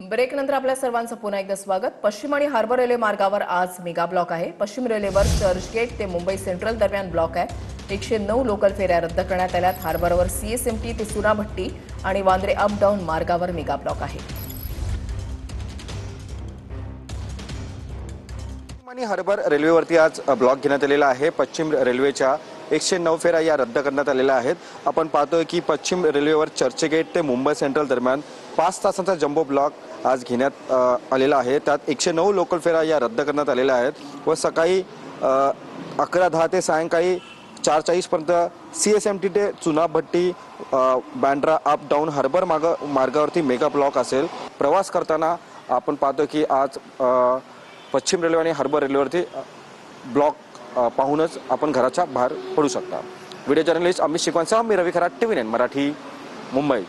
Break नंतर आपल्या सर्वांचं पुन्हा एकदा स्वागत। पश्चिम आणि हार्बर रेल्वे मार्गावर आज मेगा ब्लॉक आहे। पश्चिम रेल्वेवर चर्चगेट ते मुंबई सेंट्रल दरम्यान ब्लॉक आहे। 109 लोकल फेऱ्या रद्द करण्यात आल्यात। हार्बरवर सीएसएमटी ते सुनाभट्टी आणि वांद्रे अप डाऊन मार्गावर मेगा ब्लॉक आहे। आणि हार्बर रेल्वेवरती आज ब्लॉक घेण्यात आलेला आहे। पश्चिम रेल्वेच्या 109 फेऱ्या या रद्द करण्यात आलेल्या आहेत। आपण पाहतोय की पश्चिम रेल्वेवर चर्चगेट ते मुंबई सेंट्रल दरम्यान 5 तासांचा जम्बो ब्लॉक आज घेण्यात आलेला आहे। त्यात 109 लोकल फेऱ्या या रद्द करण्यात आलेल्या आहेत व सकाळी 11:10 ते सायंकाळी 4:40 पर्यंत सीएसएमटी ते Chunabhatti Bandra up down harbour मार्गावरती मेगा ब्लॉक असेल। प्रवास करताना आपण पाहतोय की आज पश्चिम रेल्वे आणि हार्बर रेल्वेवरती ब्लॉक पाहूनच आपण घराच्या बाहेर पडू शकता। व्हिडिओ जर्नलिस्ट अमित शिकवांसह मी रवी खरात, TV9 मराठी, मुंबई।